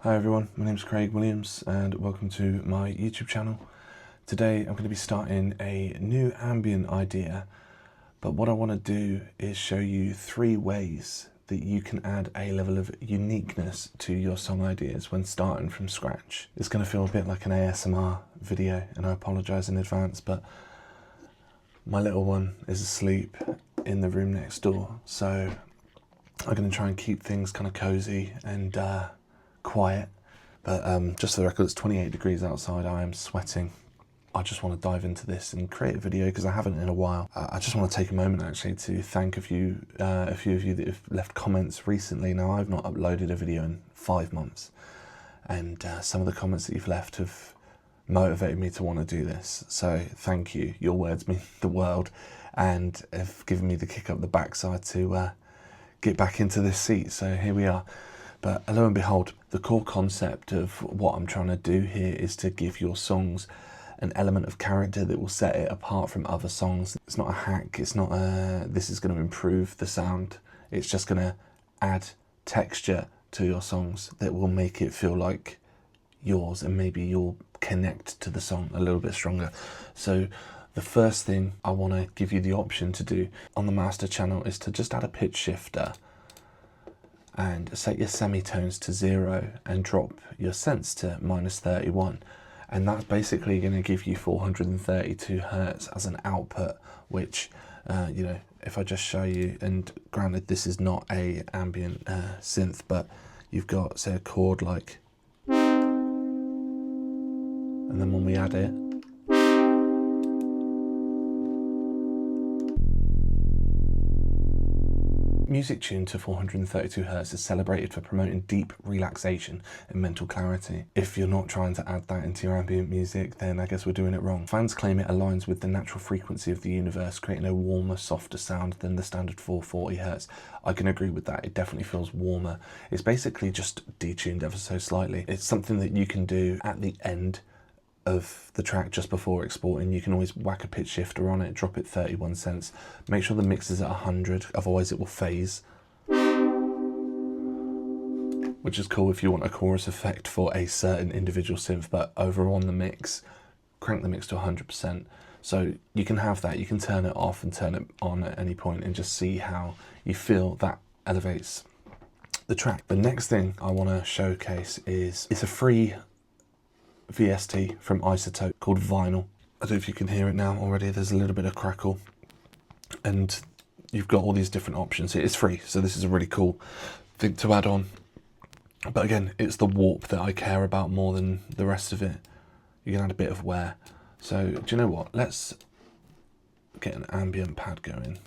Hi everyone, my name is Craig Williams and welcome to my YouTube channel. Today I'm going to be starting a new ambient idea, but what I want to do is show you 3 ways that you can add a level of uniqueness to your song ideas when starting from scratch. It's going to feel a bit like an ASMR video and I apologise in advance, but my little one is asleep in the room next door, so I'm going to try and keep things kind of cozy and quiet, but just for the record, it's 28 degrees outside. I am sweating. I just want to dive into this and create a video because I haven't in a while. I just want to take a moment actually to thank a few of you that have left comments recently. Now, I've not uploaded a video in 5 months, and some of the comments that you've left have motivated me to want to do this. So thank you. Your words mean the world and have given me the kick up the backside to get back into this seat. So here we are. But lo and behold, the core concept of what I'm trying to do here is to give your songs an element of character that will set it apart from other songs. It's not a hack, it's not this is going to improve the sound. It's just going to add texture to your songs that will make it feel like yours, and maybe you'll connect to the song a little bit stronger. So the first thing I want to give you the option to do on the master channel is to just add a pitch shifter and set your semitones to 0 and drop your synths to -31, and that's basically going to give you 432 hertz as an output, which you know, if I just show you, and granted this is not a ambient synth, but you've got, say, a chord like, and then when we add it, music tuned to 432 Hz is celebrated for promoting deep relaxation and mental clarity. If you're not trying to add that into your ambient music, then I guess we're doing it wrong. Fans claim it aligns with the natural frequency of the universe, creating a warmer, softer sound than the standard 440 Hz. I can agree with that. It definitely feels warmer. It's basically just detuned ever so slightly. It's something that you can do at the end of the track just before exporting. You can always whack a pitch shifter on it, drop it 31 cents, make sure the mix is at 100, otherwise it will phase, which is cool if you want a chorus effect for a certain individual synth, but over on the mix, crank the mix to 100%. So you can have that, you can turn it off and turn it on at any point and just see how you feel that elevates the track. The next thing I want to showcase is, it's a free VST from Izotope called Vinyl. I don't know if you can hear it now already, there's a little bit of crackle, and you've got all these different options. It is free, so this is a really cool thing to add on. But again, it's the warp that I care about more than the rest of it. You can add a bit of wear. So do you know what? Let's get an ambient pad going.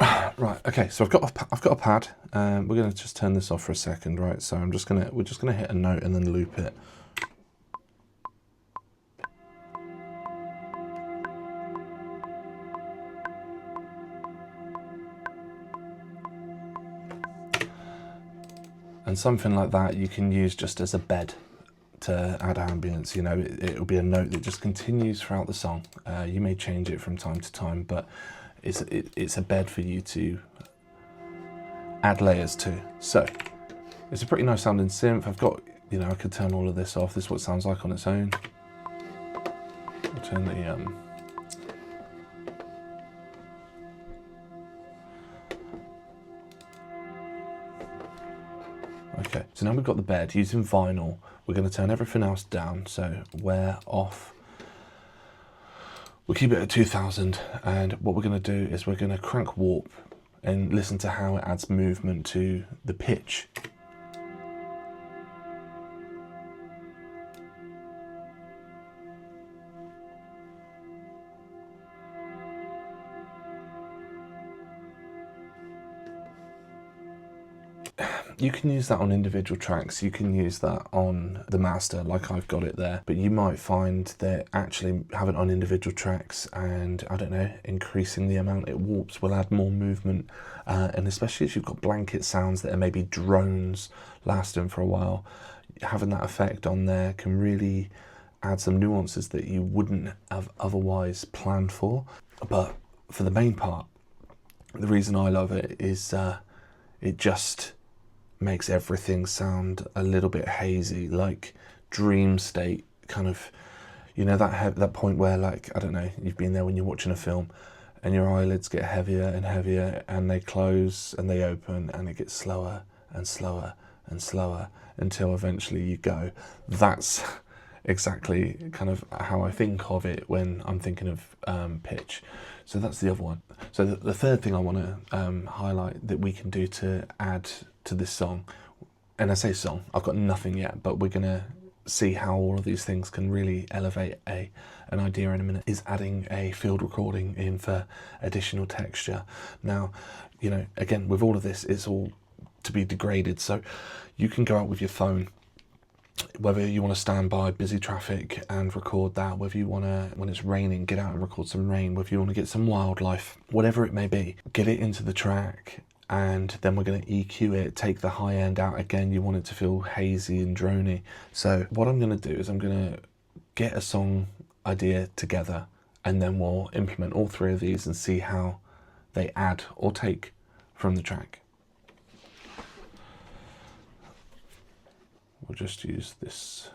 Right, okay, so I've got a pad. We're gonna just turn this off for a second, right? So we're just gonna hit a note and then loop it. And something like that you can use just as a bed to add ambience. You know, it'll be a note that just continues throughout the song. You may change it from time to time, but it's a bed for you to add layers to. So it's a pretty nice sounding synth. I've got, you know, I could turn all of this off. This is what it sounds like on its own. I'll turn the okay, so now we've got the bed. Using vinyl, we're going to turn everything else down, so wear off. We'll keep it at 2000, and what we're going to do is we're going to crank warp and listen to how it adds movement to the pitch. You can use that on individual tracks, you can use that on the master like I've got it there, but you might find that actually having it on individual tracks and, I don't know, increasing the amount it warps will add more movement, and especially if you've got blanket sounds that are maybe drones lasting for a while, having that effect on there can really add some nuances that you wouldn't have otherwise planned for. But for the main part, the reason I love it is it just makes everything sound a little bit hazy, like dream state kind of, you know, that point where, like, I don't know, you've been there when you're watching a film and your eyelids get heavier and heavier and they close and they open and it gets slower and slower and slower until eventually you go. That's exactly kind of how I think of it when I'm thinking of pitch. So that's the other one. So the third thing I want to highlight that we can do to add to this song, and I say song, I've got nothing yet, but we're going to see how all of these things can really elevate an idea in a minute, is adding a field recording in for additional texture. Now, you know, again, with all of this, it's all to be degraded, so you can go out with your phone, whether you want to stand by busy traffic and record that, whether you want to, when it's raining, get out and record some rain, whether you want to get some wildlife, whatever it may be, get it into the track, and then we're going to EQ it, take the high end out. Again, you want it to feel hazy and drony. So what I'm going to do is I'm going to get a song idea together, and then we'll implement all three of these and see how they add or take from the track. We'll just use this.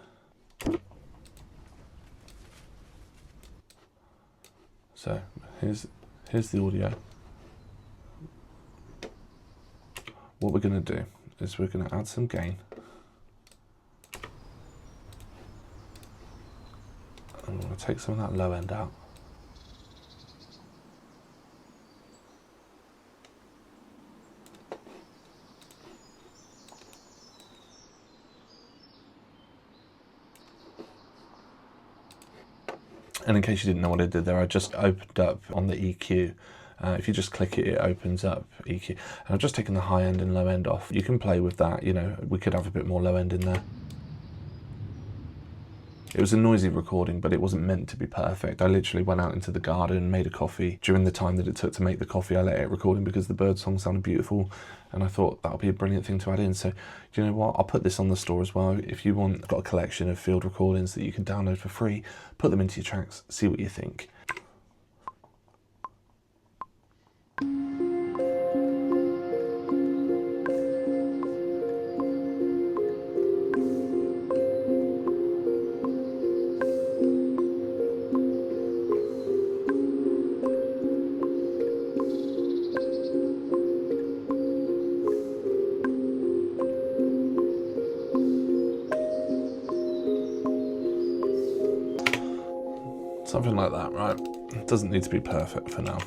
So here's the audio. What we're going to do is we're going to add some gain. And we're going to take some of that low end out. And in case you didn't know what I did there, I just opened up on the EQ. If you just click it, it opens up EQ. And I've just taken the high end and low end off. You can play with that, you know, we could have a bit more low end in there. It was a noisy recording, but it wasn't meant to be perfect. I literally went out into the garden, made a coffee. During the time that it took to make the coffee, I let it recording because the birdsong sounded beautiful. And I thought that would be a brilliant thing to add in. So, do you know what? I'll put this on the store as well. If you want, I've got a collection of field recordings that you can download for free. Put them into your tracks, see what you think. Something like that, right? It doesn't need to be perfect for now.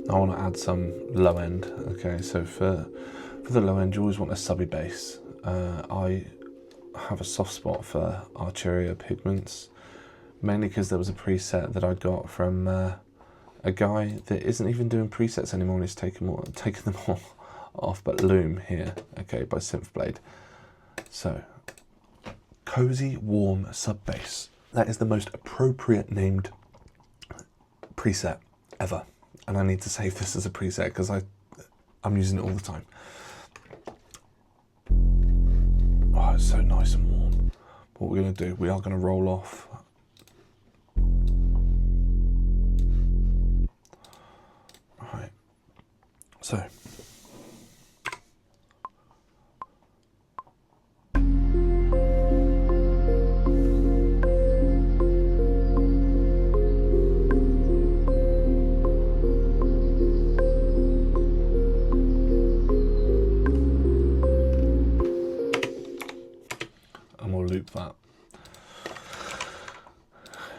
I want to add some low end. Okay, so for the low end, you always want a subby bass. I have a soft spot for Arturia pigments, mainly because there was a preset that I got from a guy that isn't even doing presets anymore, and he's taken them all off, but Loom here, okay, by Synthblade. So, Cozy Warm Sub Bass. That is the most appropriate named preset ever, and I need to save this as a preset because I'm using it all the time. Oh, it's so nice and warm. What we're going to do, we are going to roll off. Right. So. Loop that.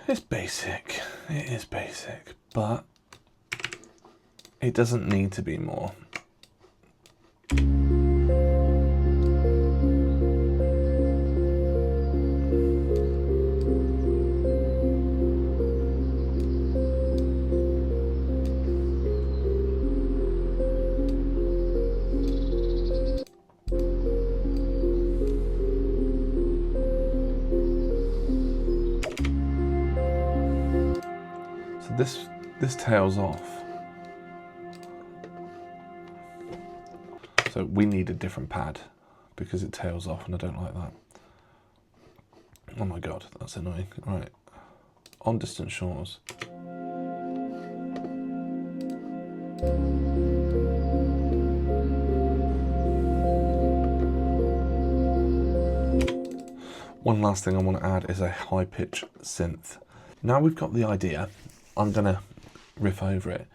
It's basic, it is basic, but it doesn't need to be more. This tails off. So we need a different pad because it tails off and I don't like that. Oh my God, that's annoying. All right, on Distant Shores. One last thing I want to add is a high pitch synth. Now we've got the idea, I'm gonna riff over it.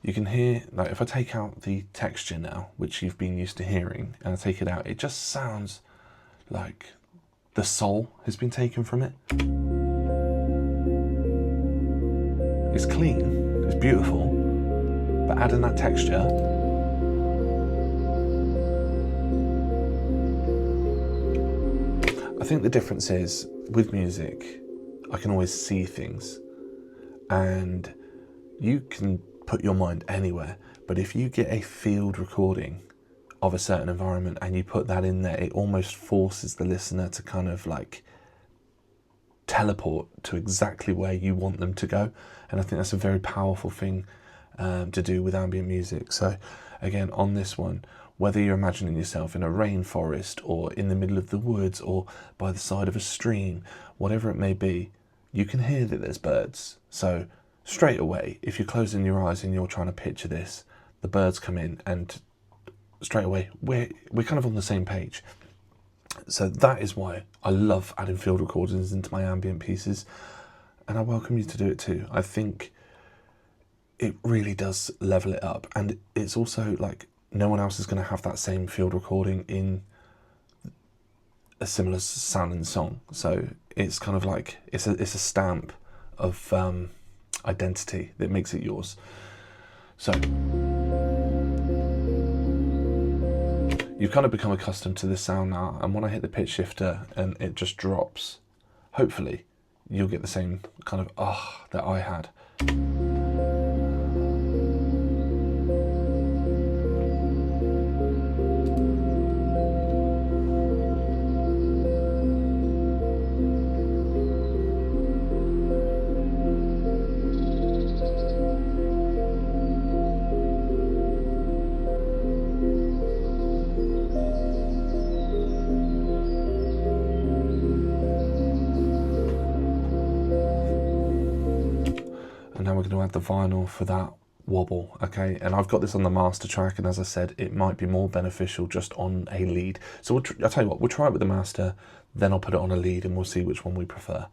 You can hear, like if I take out the texture now, which you've been used to hearing, and I take it out, it just sounds like the soul has been taken from it. It's clean, it's beautiful, but adding that texture, I think the difference is, with music, I can always see things, and you can put your mind anywhere, but if you get a field recording of a certain environment and you put that in there, it almost forces the listener to kind of like teleport to exactly where you want them to go, and I think that's a very powerful thing to do with ambient music. So again, on this one, whether you're imagining yourself in a rainforest or in the middle of the woods or by the side of a stream, whatever it may be, you can hear that there's birds. So straight away, if you're closing your eyes and you're trying to picture this, the birds come in and straight away we're kind of on the same page. So that is why I love adding field recordings into my ambient pieces, and I welcome you to do it too. I think it really does level it up, and it's also like no one else is going to have that same field recording in a similar sounding song. So it's kind of like it's a stamp of identity that makes it yours. So you've kind of become accustomed to this sound now, and when I hit the pitch shifter and it just drops, hopefully you'll get the same kind of that I had. Now we're going to add the vinyl for that wobble, okay? And I've got this on the master track, and as I said, it might be more beneficial just on a lead. So I'll tell you what, we'll try it with the master, then I'll put it on a lead and we'll see which one we prefer.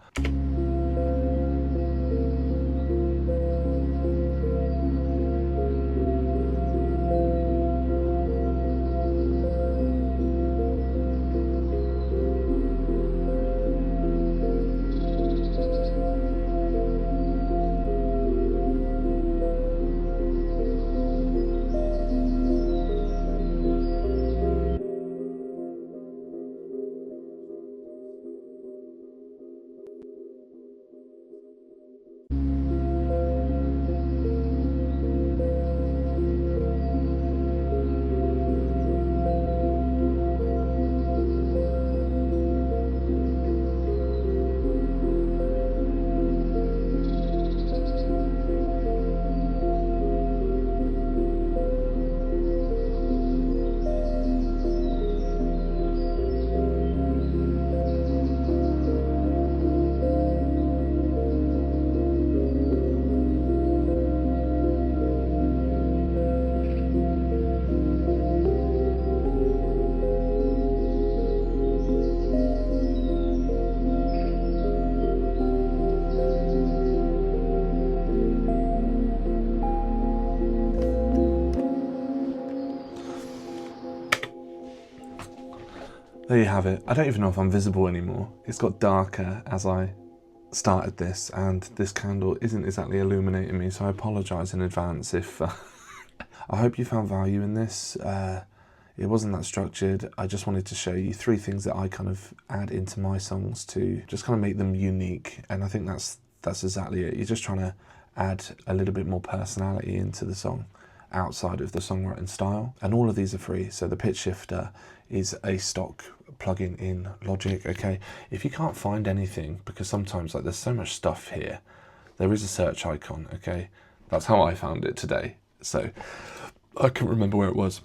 There you have it. I don't even know if I'm visible anymore. It's got darker as I started this, and this candle isn't exactly illuminating me, so I apologise in advance if I hope you found value in this. It wasn't that structured. I just wanted to show you 3 things that I kind of add into my songs to just kind of make them unique, and I think that's exactly it. You're just trying to add a little bit more personality into the song outside of the songwriting style, and all of these are free. So the pitch shifter is a stock plugin in Logic, okay? If you can't find anything, because sometimes like there's so much stuff here, there is a search icon, okay? That's how I found it today, so I couldn't remember where it was.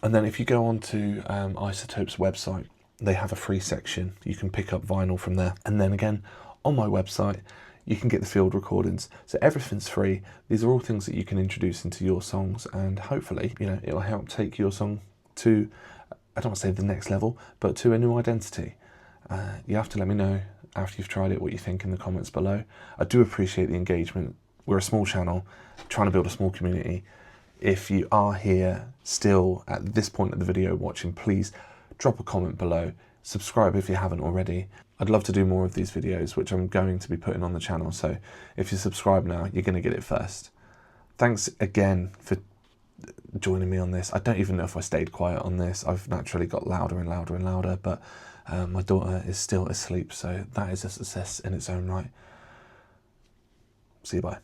And then if you go on to Izotope's website, they have a free section. You can pick up vinyl from there. And then again, on my website, you can get the field recordings. So everything's free. These are all things that you can introduce into your songs, and hopefully, you know, it'll help take your song to, I don't want to say the next level, but to a new identity. You have to let me know after you've tried it what you think in the comments below. I do appreciate the engagement. We're a small channel, trying to build a small community. If you are here still at this point of the video watching, please drop a comment below. Subscribe if you haven't already. I'd love to do more of these videos, which I'm going to be putting on the channel. So if you subscribe now, you're going to get it first. Thanks again for joining me on this. I don't even know if I stayed quiet on this. I've naturally got louder and louder and louder, but my daughter is still asleep. So that is a success in its own right. See you, bye.